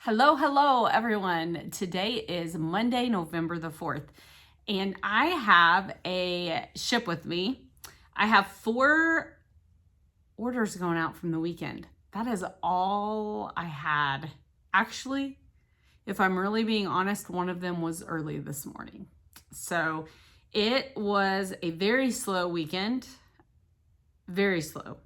Hello, everyone. Today is Monday, November the 4th, and I have a ship with me. I have 4 orders going out from the weekend. That is all I had. Actually, if I'm really being honest, one of them was early this morning. So it was a very slow weekend, very slow.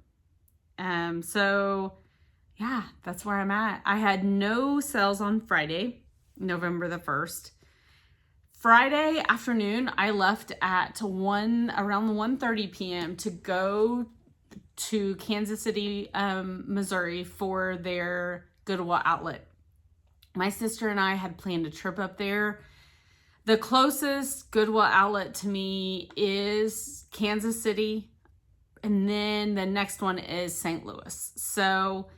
Yeah, that's where I'm at. I had no sales on Friday, November the 1st. Friday afternoon, I left at around 1:30 p.m. to go to Kansas City, Missouri for their Goodwill outlet. My sister and I had planned a trip up there. The closest Goodwill outlet to me is Kansas City, and then the next one is St. Louis. So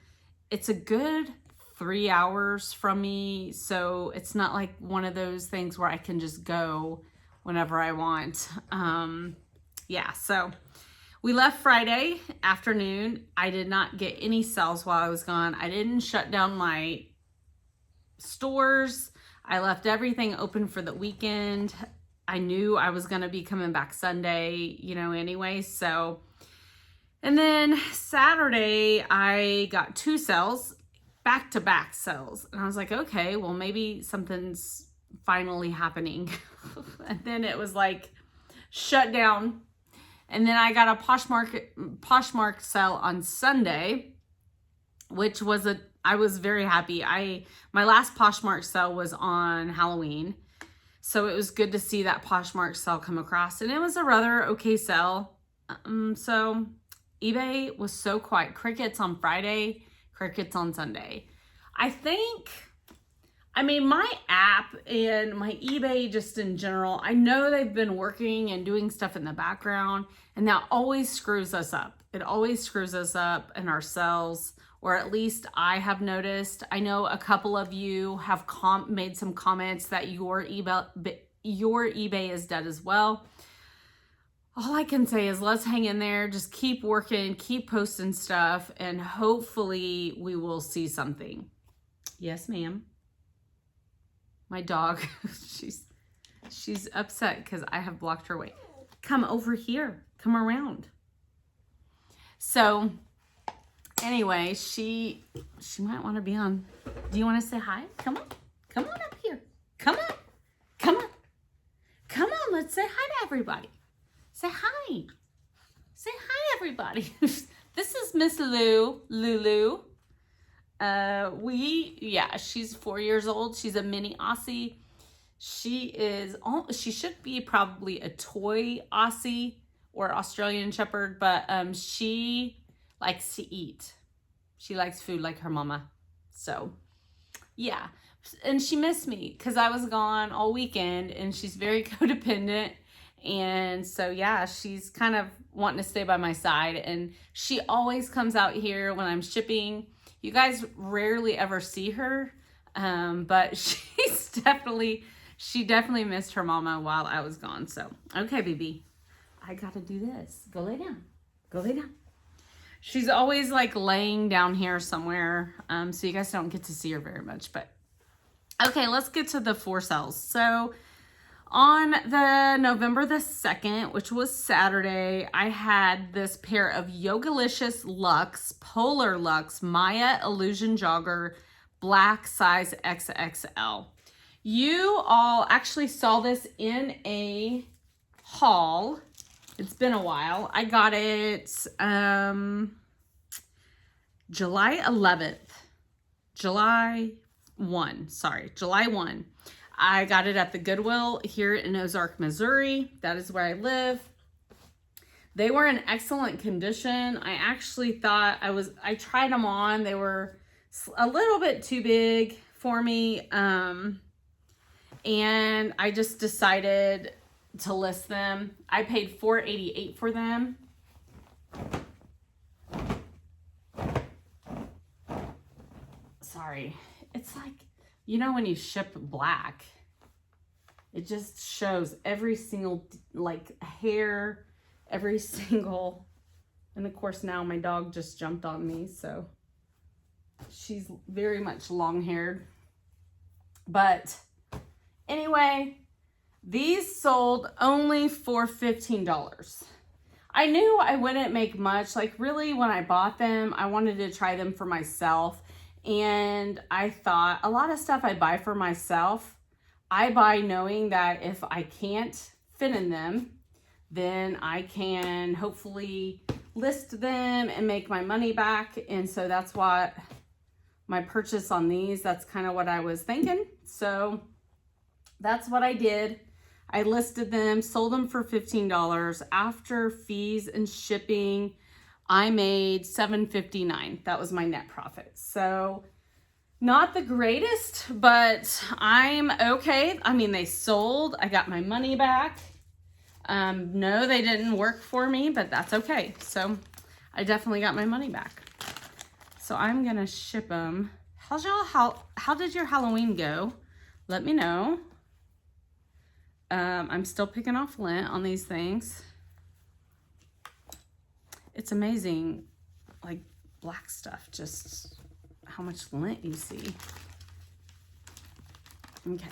it's a good 3 hours from me, so it's not like one of those things where I can just go whenever I want. So we left Friday afternoon. I did not get any sales while I was gone. I didn't shut down my stores. I left everything open for the weekend. I knew I was going to be coming back Sunday, anyway, so... And then Saturday, I got 2 sales, back-to-back sales. And I was like, okay, well, maybe something's finally happening. And then it was like shut down. And then I got a Poshmark sale on Sunday, which was I was very happy. My last Poshmark sale was on Halloween. So it was good to see that Poshmark sale come across. And it was a rather okay sale. So eBay was so quiet. Crickets on Friday, crickets on Sunday. My app and my eBay just in general, I know they've been working and doing stuff in the background, and that always screws us up. It always screws us up in our sales, or at least I have noticed. I know a couple of you have made some comments that your eBay is dead as well. All I can say is let's hang in there, just keep working, keep posting stuff, and hopefully we will see something. Yes, ma'am. My dog, she's upset because I have blocked her way. Come over here. Come around. So anyway, she might want to be on. Do you want to say hi? Come on. Come on up here. Come on. Come on. Come on. Let's say hi to everybody. Say hi. Say hi, everybody. This is Miss Lulu. She's 4 years old. She's a mini Aussie. She should be probably a toy Aussie or Australian Shepherd, but she likes to eat. She likes food like her mama. So, yeah. And she missed me because I was gone all weekend, and she's very codependent. And so, yeah, she's kind of wanting to stay by my side, and she always comes out here when I'm shipping. You guys rarely ever see her, but she definitely missed her mama while I was gone. So, okay, baby, I got to do this. Go lay down. Go lay down. She's always like laying down here somewhere, so you guys don't get to see her very much. But okay, let's get to the 4 sales. So on the November the 2nd, which was Saturday, I had this pair of Yogalicious Luxe, Polar Luxe, Maya Illusion Jogger, black size XXL. You all actually saw this in a haul. It's been a while. I got it July 1. I got it at the Goodwill here in Ozark, Missouri. That is where I live. They were in excellent condition. I actually thought I tried them on. They were a little bit too big for me. And I just decided to list them. I paid $4.88 for them. Sorry. It's like, when you ship black, it just shows every single hair, and of course now my dog just jumped on me, so she's very much long-haired. But anyway, these sold only for $15. I knew I wouldn't make much. Like really, when I bought them, I wanted to try them for myself. And I thought a lot of stuff I buy for myself, I buy knowing that if I can't fit in them, then I can hopefully list them and make my money back. And so that's what my purchase on these, that's kind of what I was thinking. So that's what I did. I listed them, sold them for $15. After fees and shipping, I made $7.59. That was my net profit. So not the greatest, but I'm okay. I mean, they sold. I got my money back. No, they didn't work for me, but that's okay. So I definitely got my money back. So I'm gonna ship them. How did your Halloween go? Let me know. I'm still picking off lint on these things. It's amazing, like black stuff, just how much lint you see. Okay.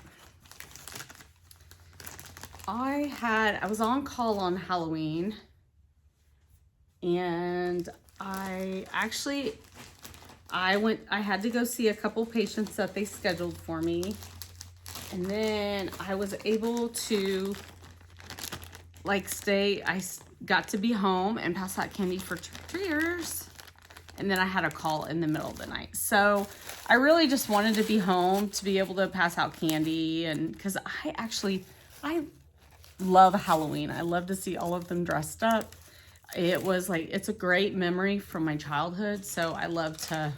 I was on call on Halloween, and I had to go see a couple patients that they scheduled for me. And then I was able to I got to be home and pass out candy for trick-or-treaters. And then I had a call in the middle of the night. So I really just wanted to be home to be able to pass out candy. And because I love Halloween. I love to see all of them dressed up. It's a great memory from my childhood. So I love to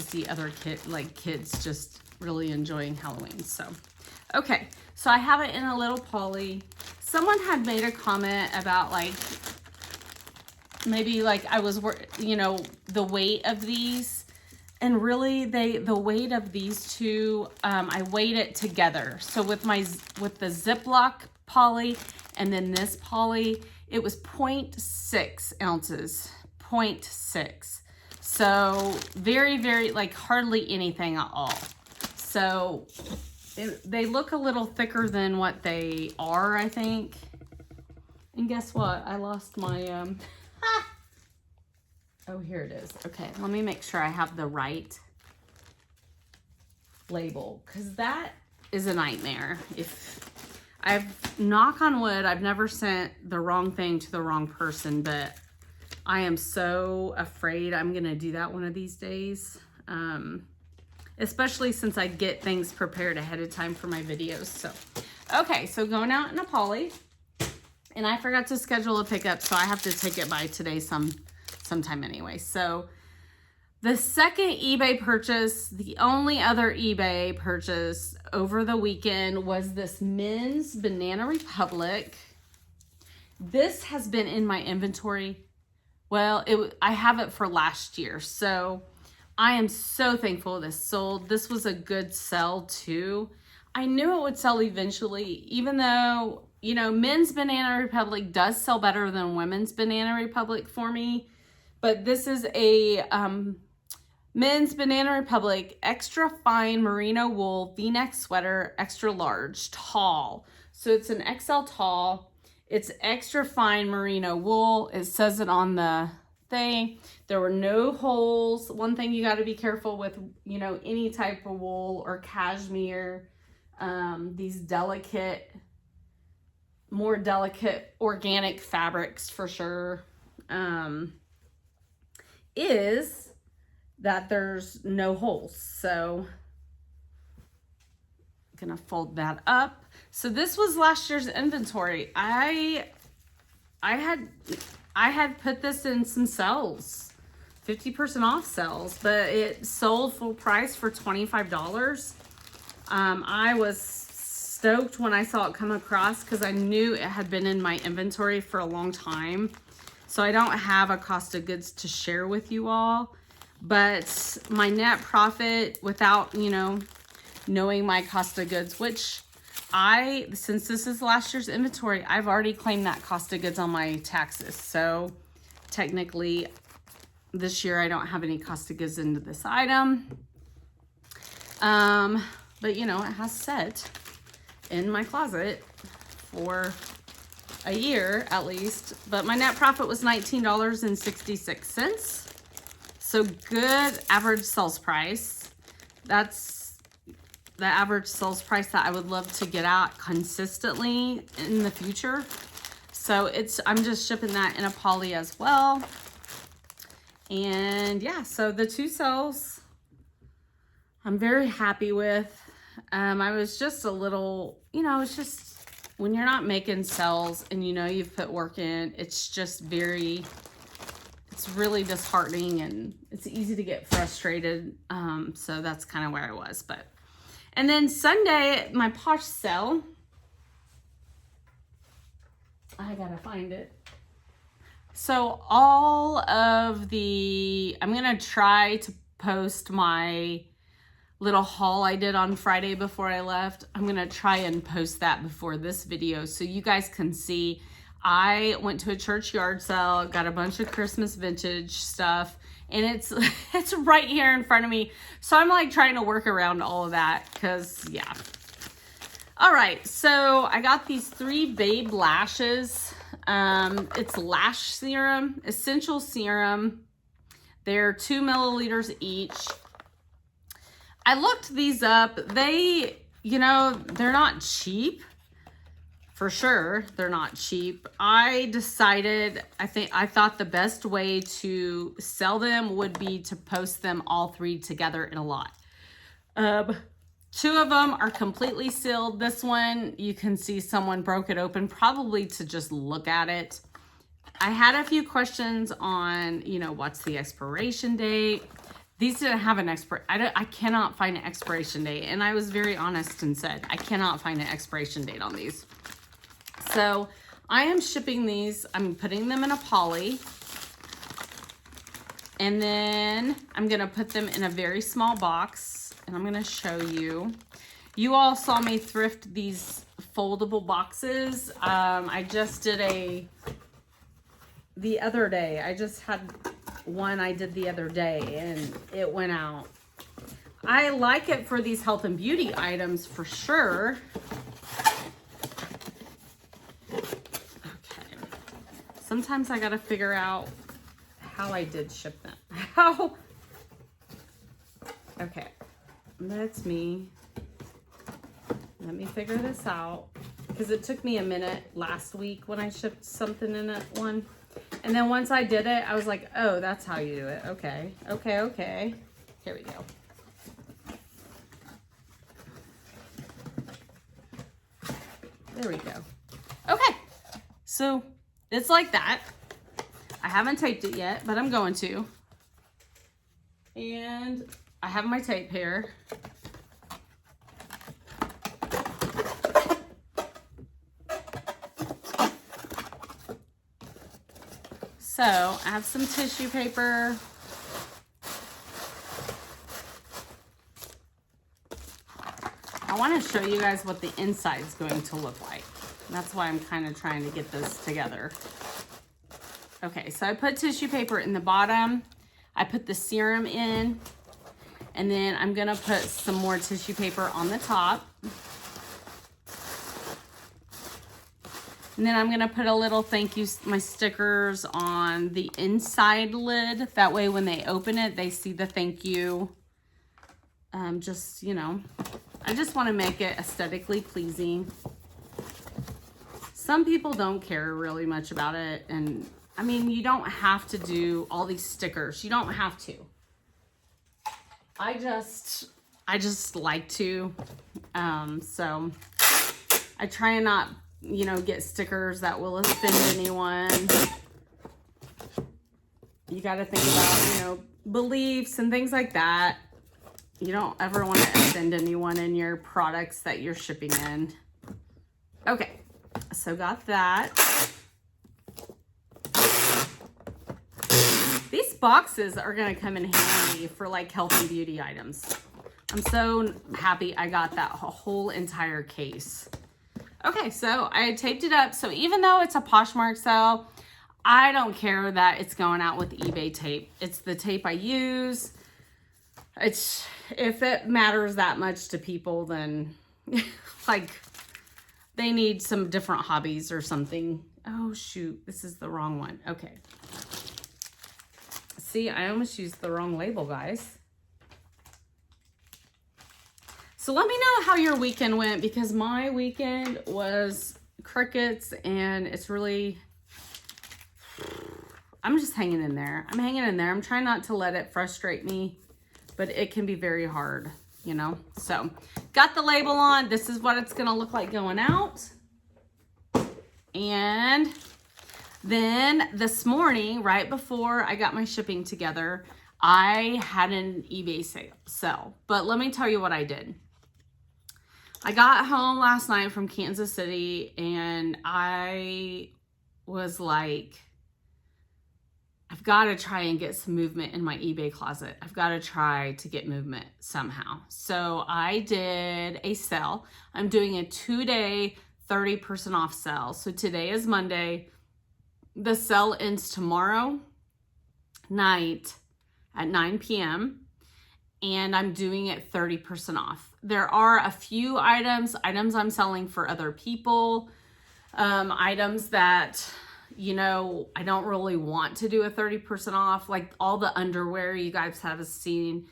see other kids just really enjoying Halloween. So, okay. So I have it in a little poly. Someone had made a comment about maybe I was, the weight of these, and really the weight of these two, I weighed it together. So with the Ziploc poly and then this poly, it was 0.6 ounces, 0.6. So very, very, hardly anything at all. So they look a little thicker than what they are, I think. And guess what? I lost my, oh, here it is. Okay, let me make sure I have the right label, because that is a nightmare. Knock on wood, I've never sent the wrong thing to the wrong person, but I am so afraid I'm gonna do that one of these days. Especially since I get things prepared ahead of time for my videos. So, okay, so going out in a poly, and I forgot to schedule a pickup, so I have to take it by today sometime anyway. So the second eBay purchase, the only other eBay purchase over the weekend, was this men's Banana Republic. This has been in my inventory. Well, I have it for last year, so I am so thankful this sold. This was a good sell too. I knew it would sell eventually, even though, men's Banana Republic does sell better than women's Banana Republic for me. But this is a men's Banana Republic extra fine merino wool V-neck sweater, extra large, tall. So it's an XL tall. It's extra fine merino wool. It says it on the thing. There were no holes. One thing you got to be careful with, any type of wool or cashmere, these more delicate organic fabrics for sure, is that there's no holes. So I'm gonna fold that up. So this was last year's inventory. I had put this in some sales, 50% off sales, but it sold full price for $25. I was stoked when I saw it come across because I knew it had been in my inventory for a long time. So I don't have a cost of goods to share with you all, but my net profit without, knowing my cost of goods, which since this is last year's inventory, I've already claimed that cost of goods on my taxes. So technically this year I don't have any cost of goods into this item. But you know, it has set in my closet for a year at least. But my net profit was $19.66. So good average sales price. That's the average sales price that I would love to get out consistently in the future. So I'm just shipping that in a poly as well. And yeah, so the 2 sales I'm very happy with. I was just a little, you know, it's just when you're not making sales and you know you've put work in, it's just it's really disheartening and it's easy to get frustrated. So that's kind of where I was. And then Sunday, my Posh sale, I gotta find it. So I'm gonna try to post my little haul I did on Friday before I left. I'm gonna try and post that before this video so you guys can see. I went to a church yard sale, got a bunch of Christmas vintage stuff, and it's right here in front of me. So I'm like trying to work around all of that because yeah. All right, so I got these 3 Babe lashes. It's lash serum, essential serum. They're 2 milliliters each. I looked these up. They, you know, they're not cheap. For sure, they're not cheap. I thought the best way to sell them would be to post them all 3 together in a lot. 2 of them are completely sealed. This one, you can see someone broke it open, probably to just look at it. I had a few questions on, you know, what's the expiration date? These didn't have an I cannot find an expiration date. And I was very honest and said, I cannot find an expiration date on these. So I am shipping these. I'm putting them in a poly. And then I'm going to put them in a very small box. And I'm going to show you. You all saw me thrift these foldable boxes. I just did the other day. I just had one I did the other day and it went out. I like it for these health and beauty items for sure. Okay. Sometimes I gotta figure out how I did ship them. How? Okay. That's me. Let me figure this out. Because it took me a minute last week when I shipped something in one. And then once I did it, I was like, oh, that's how you do it. Okay. Okay, okay. Here we go. There we go. Okay. So it's like that. I haven't taped it yet, but I'm going to. And I have my tape here. So I have some tissue paper. I want to show you guys what the inside is going to look like. That's why I'm kind of trying to get this together. Okay, so I put tissue paper in the bottom. I put the serum in. And then I'm going to put some more tissue paper on the top. And then I'm going to put a little thank you, my stickers on the inside lid. That way when they open it, they see the thank you. Just, you know, I just want to make it aesthetically pleasing. Some people don't care really much about it. And I mean, you don't have to do all these stickers. You don't have to. I just like to. So I try and not, you know, get stickers that will offend anyone. You got to think about, you know, beliefs and things like that. You don't ever want to offend anyone in your products that you're shipping in. Okay, so got that. These boxes are going to come in handy for like health and beauty items. I'm so happy I got that whole entire case. Okay, so I taped it up. So even though it's a Poshmark sale, I don't care that it's going out with eBay tape. It's the tape I use. if it matters that much to people, then like they need some different hobbies or something. Oh shoot, this is the wrong one. Okay. See, I almost used the wrong label, guys. So let me know how your weekend went, because my weekend was crickets, and it's really, I'm just hanging in there. I'm hanging in there. I'm trying not to let it frustrate me, but it can be very hard, you know? So got the label on. This is what it's gonna look like going out. And then this morning, right before I got my shipping together, I had an eBay sale. But let me tell you what I did. I got home last night from Kansas City, and I was like, I've got to try and get some movement in my eBay closet. I've got to try to get movement somehow. So I did a sale. I'm doing a 2-day 30% off sale. So today is Monday. The sale ends tomorrow night at 9 p.m. and I'm doing it 30% off. There are a few items I'm selling for other people, items that, you know, I don't really want to do a 30% off, like all the underwear you guys have seen.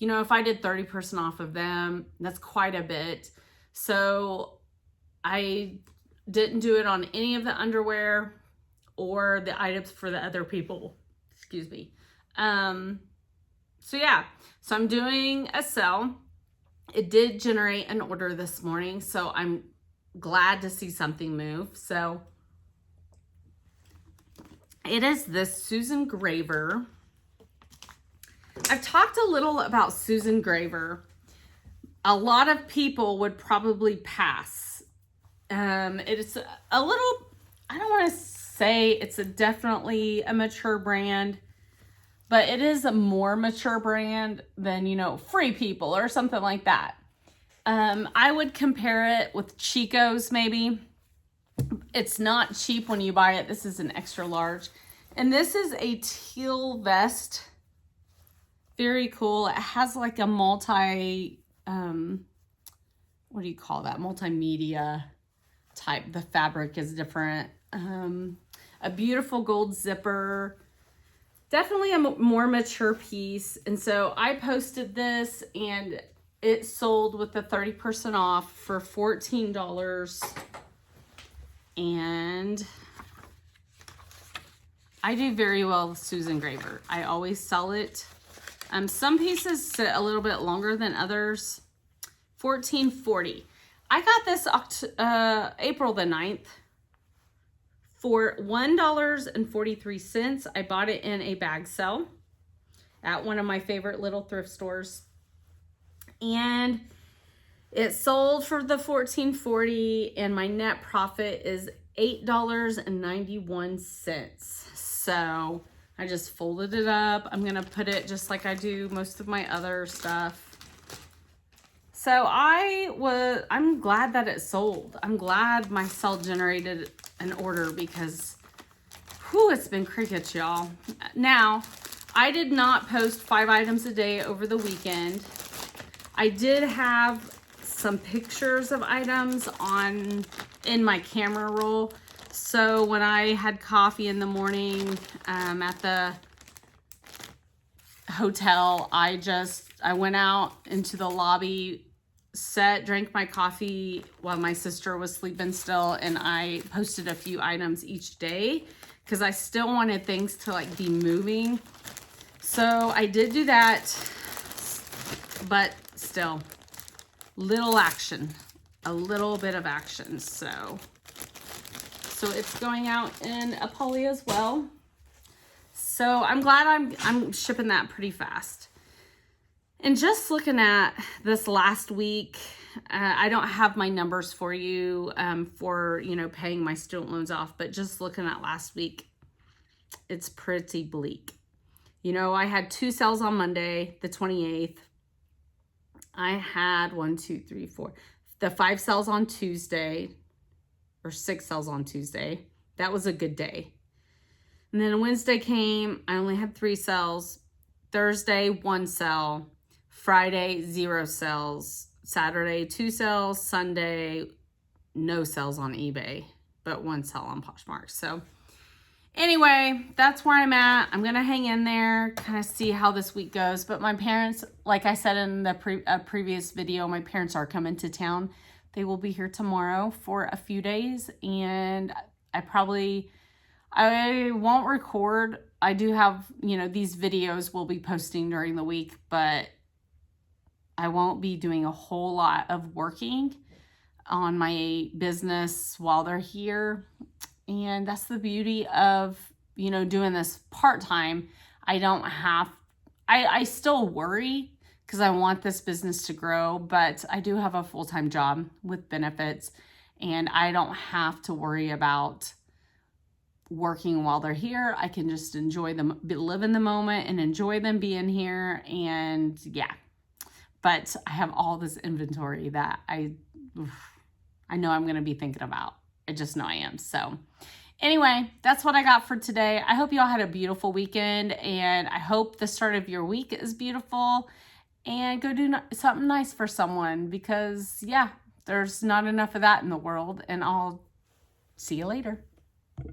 You know, if I did 30% off of them, that's quite a bit. So I didn't do it on any of the underwear or the items for the other people. Excuse me. So yeah, so I'm doing a sale. It did generate an order this morning, so I'm glad to see something move. So it is this Susan Graver. I've talked a little about Susan Graver. A lot of people would probably pass. It's a little, I don't want to say it's definitely a mature brand, but it is a more mature brand than, you know, Free People or something like that. I would compare it with Chico's maybe. It's not cheap when you buy it. This is an extra large. And this is a teal vest. Very cool. It has like a multi, what do you call that? Multimedia type. The fabric is different. A beautiful gold zipper. Definitely a more mature piece. And so I posted this and it sold with the 30% off for $14. And I do very well with Susan Graver. I always sell it. Some pieces sit a little bit longer than others. $14.40. I got this April the 9th. For $1.43, I bought it in a bag sale at one of my favorite little thrift stores. And it sold for the $14.40, and my net profit is $8.91. So I just folded it up. I'm gonna put it just like I do most of my other stuff. So I'm glad that it sold. I'm glad my sale generated an order because, whew, it's been crickets, y'all. Now, I did not post 5 items a day over the weekend. I did have some pictures of items in my camera roll. So when I had coffee in the morning at the hotel, I went out into the lobby, drank my coffee while my sister was sleeping still, and I posted a few items each day because I still wanted things to like be moving. So I did do that, but still little action, a little bit of action. So it's going out in a poly as well. So I'm glad I'm shipping that pretty fast. And just looking at this last week, I don't have my numbers for you for, you know, paying my student loans off, but just looking at last week, it's pretty bleak. You know, I had 2 sales on Monday, the 28th. I had the 5 sales on Tuesday, or 6 sales on Tuesday. That was a good day. And then Wednesday came, I only had 3 sales. Thursday, 1 sale. Friday, 0 sales. Saturday, 2 sales. Sunday, no sales on eBay, but 1 sale on Poshmark. So anyway, that's where I'm at. I'm going to hang in there, kind of see how this week goes. But my parents, like I said in the previous video, my parents are coming to town. They will be here tomorrow for a few days, and I won't record. I do have, these videos we'll be posting during the week, but I won't be doing a whole lot of working on my business while they're here. And that's the beauty of, doing this part-time. I still worry because I want this business to grow, but I do have a full-time job with benefits, and I don't have to worry about working while they're here. I can just enjoy them, live in the moment and enjoy them being here. And yeah, but I have all this inventory that I know I'm going to be thinking about. I just know I am. So anyway, that's what I got for today. I hope you all had a beautiful weekend, and I hope the start of your week is beautiful, and go do something nice for someone, because yeah, there's not enough of that in the world. And I'll see you later.